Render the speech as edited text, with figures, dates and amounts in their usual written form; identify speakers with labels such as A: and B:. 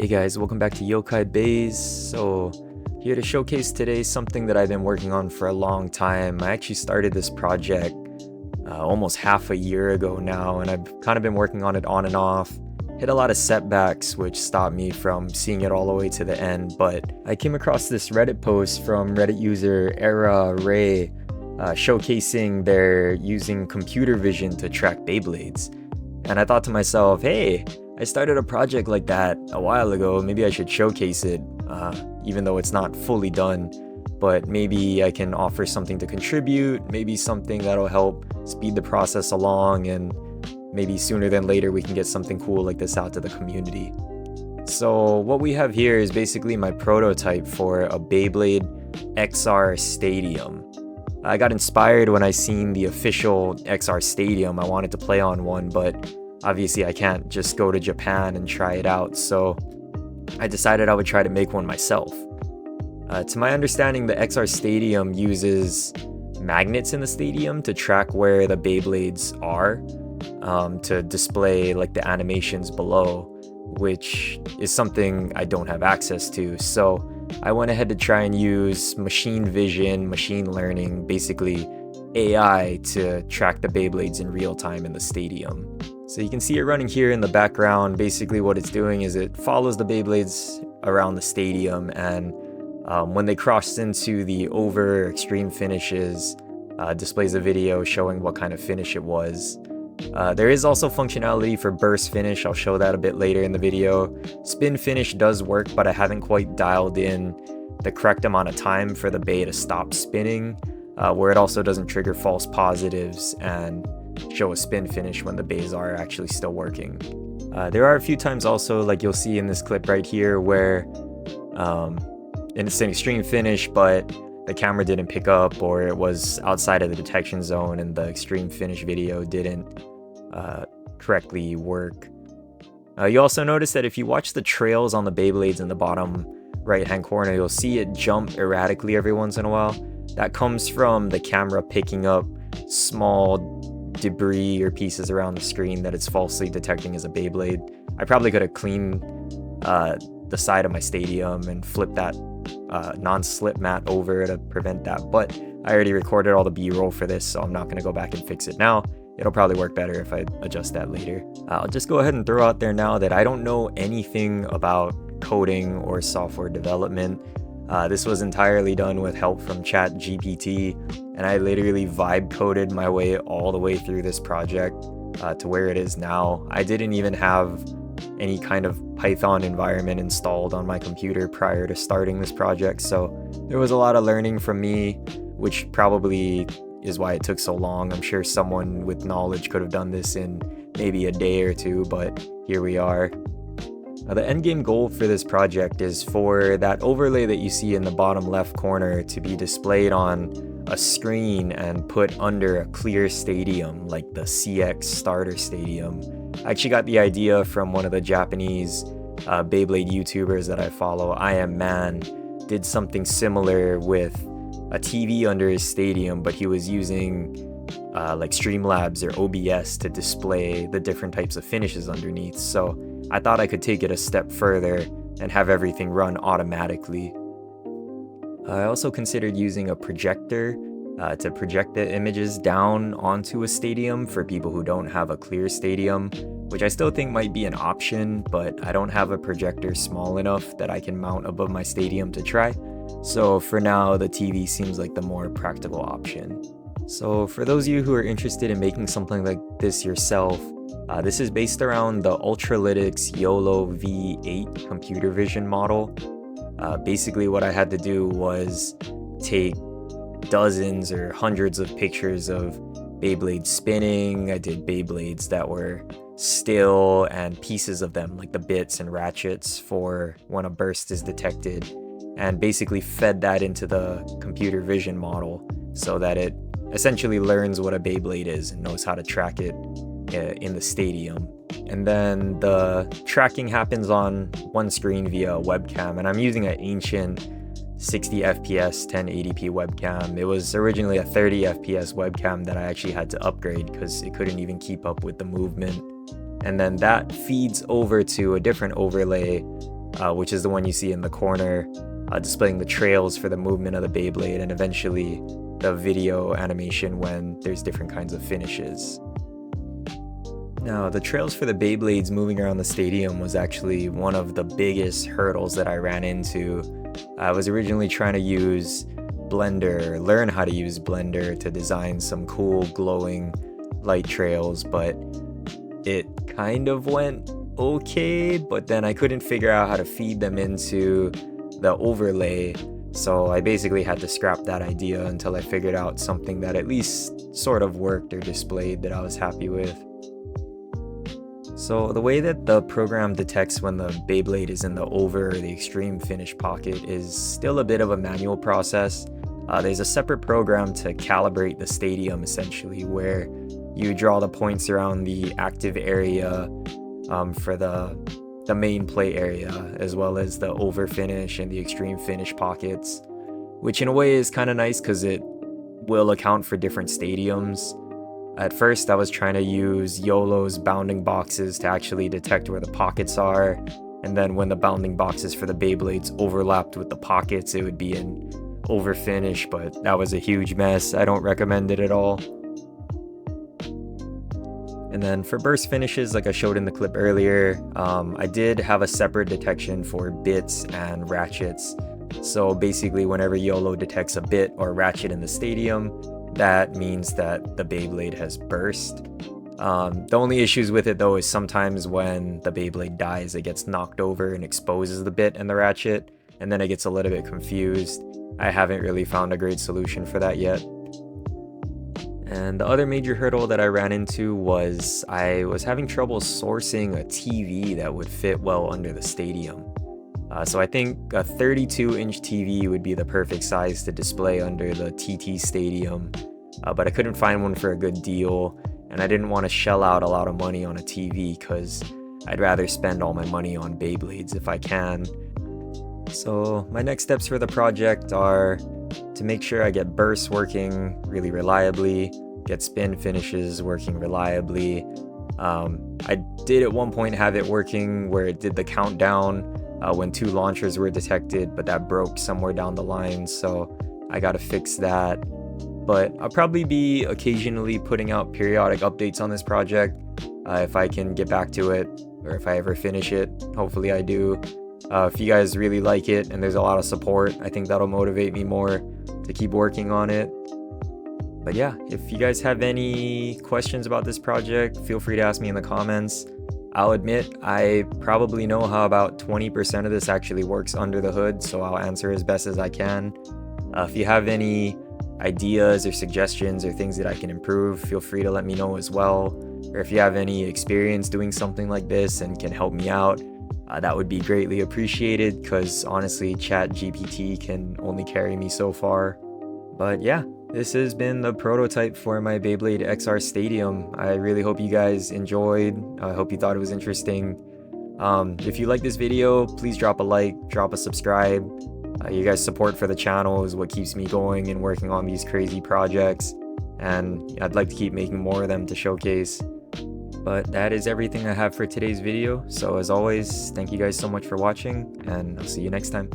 A: Hey guys, welcome back to Yokai Bays. So here to showcase today something that I've been working on for a long time. I actually started this project almost half a year ago now, and I've kind of been working on it on and off. Hit a lot of setbacks which stopped me from seeing it all the way to the end, but I came across this Reddit post from Reddit user Era Ray showcasing their using computer vision to track Beyblades. And I thought to myself, hey, I started a project like that a while ago, maybe I should showcase it, even though it's not fully done, but maybe I can offer something to contribute, maybe something that'll help speed the process along, and maybe sooner than later we can get something cool like this out to the community. So what we have here is basically my prototype for a Beyblade XR Stadium. I got inspired when I seen the official XR Stadium. I wanted to play on one, but obviously I can't just go to Japan and try it out, so I decided I would try to make one myself. To my understanding, the XR Stadium uses magnets in the stadium to track where the Beyblades are, to display like the animations below, which is something I don't have access to. So I went ahead to try and use machine vision, machine learning, basically AI, to track the Beyblades in real time in the stadium. So you can see it running here in the background. Basically what it's doing is it follows the Beyblades around the stadium, and when they cross into the over extreme finishes, displays a video showing what kind of finish it was. There is also functionality for burst finish. I'll show that a bit later in the video. Spin finish does work, but I haven't quite dialed in the correct amount of time for the bay to stop spinning, where it also doesn't trigger false positives and show a spin finish when the bays are actually still working. There are a few times also, like you'll see in this clip right here, where it's an extreme finish, but the camera didn't pick up, or it was outside of the detection zone and the extreme finish video didn't correctly work. You also notice that if you watch the trails on the Beyblades in the bottom right hand corner, you'll see it jump erratically every once in a while. That comes from the camera picking up small debris or pieces around the screen that it's falsely detecting as a Beyblade. I probably could have cleaned the side of my stadium and flipped that non-slip mat over to prevent that, but I already recorded all the B-roll for this, so I'm not going to go back and fix it now. It'll probably work better if I adjust that later. I'll just go ahead and throw out there now that I don't know anything about coding or software development. This was entirely done with help from ChatGPT, and I literally vibe coded my way all the way through this project to where it is now. I didn't even have any kind of Python environment installed on my computer prior to starting this project, so there was a lot of learning from me, which probably is why it took so long. I'm sure someone with knowledge could have done this in maybe a day or two, but here we are. The endgame goal for this project is for that overlay that you see in the bottom left corner to be displayed on a screen and put under a clear stadium like the CX starter stadium. I actually got the idea from one of the Japanese Beyblade YouTubers that I follow. I Am Man did something similar with a TV under his stadium, but he was using like Streamlabs or OBS to display the different types of finishes underneath. So I thought I could take it a step further and have everything run automatically. I also considered using a projector to project the images down onto a stadium for people who don't have a clear stadium, which I still think might be an option, but I don't have a projector small enough that I can mount above my stadium to try. So for now, the TV seems like the more practical option. So for those of you who are interested in making something like this yourself, this is based around the Ultralytics YOLO V8 computer vision model. Basically what I had to do was take dozens or hundreds of pictures of Beyblades spinning. I did Beyblades that were still and pieces of them, like the bits and ratchets for when a burst is detected, and basically fed that into the computer vision model so that it essentially learns what a Beyblade is and knows how to track it in the stadium. And then the tracking happens on one screen via a webcam, and I'm using an ancient 60 FPS 1080p webcam. It was originally a 30 FPS webcam that I actually had to upgrade because it couldn't even keep up with the movement. And then that feeds over to a different overlay which is the one you see in the corner, displaying the trails for the movement of the Beyblade, and eventually the video animation when there's different kinds of finishes. Now, the trails for the Beyblades moving around the stadium was actually one of the biggest hurdles that I ran into. I was originally trying to use Blender, learn how to use Blender to design some cool glowing light trails, but it kind of went okay, but then I couldn't figure out how to feed them into the overlay, so I basically had to scrap that idea until I figured out something that at least sort of worked or displayed that I was happy with. So the way that the program detects when the Beyblade is in the over or the extreme finish pocket is still a bit of a manual process. There's a separate program to calibrate the stadium, essentially, where you draw the points around the active area for the main play area, as well as the over finish and the extreme finish pockets, which in a way is kind of nice because it will account for different stadiums. At first, I was trying to use YOLO's bounding boxes to actually detect where the pockets are, and then when the bounding boxes for the Beyblades overlapped with the pockets, it would be an over finish, but that was a huge mess. I don't recommend it at all. And then for burst finishes, like I showed in the clip earlier, I did have a separate detection for bits and ratchets. So basically, whenever YOLO detects a bit or ratchet in the stadium, that means that the Beyblade has burst. The only issues with it though is sometimes when the Beyblade dies, it gets knocked over and exposes the bit and the ratchet, and then it gets a little bit confused. I haven't really found a great solution for that yet. And the other major hurdle that I ran into was I was having trouble sourcing a TV that would fit well under the stadium. So I think a 32-inch TV would be the perfect size to display under the TT Stadium, but I couldn't find one for a good deal, and I didn't want to shell out a lot of money on a TV because I'd rather spend all my money on Beyblades if I can. So my next steps for the project are to make sure I get bursts working really reliably, get spin finishes working reliably. I did at one point have it working where it did the countdown when 2 launchers were detected, but that broke somewhere down the line, so I gotta fix that. But I'll probably be occasionally putting out periodic updates on this project if I can get back to it, or if I ever finish it. Hopefully I do. If you guys really like it and there's a lot of support, I think that'll motivate me more to keep working on it. But yeah, if you guys have any questions about this project, feel free to ask me in the comments. I'll admit I probably know how about 20% of this actually works under the hood, so I'll answer as best as I can. If you have any ideas or suggestions or things that I can improve, feel free to let me know as well. Or if you have any experience doing something like this and can help me out, that would be greatly appreciated, because honestly, ChatGPT can only carry me so far. But yeah, this has been the prototype for my Beyblade XR Stadium. I really hope you guys enjoyed. I hope you thought it was interesting. If you like this video, please drop a like, drop a subscribe. You guys' support for the channel is what keeps me going and working on these crazy projects, and I'd like to keep making more of them to showcase. But that is everything I have for today's video. So as always, thank you guys so much for watching, and I'll see you next time.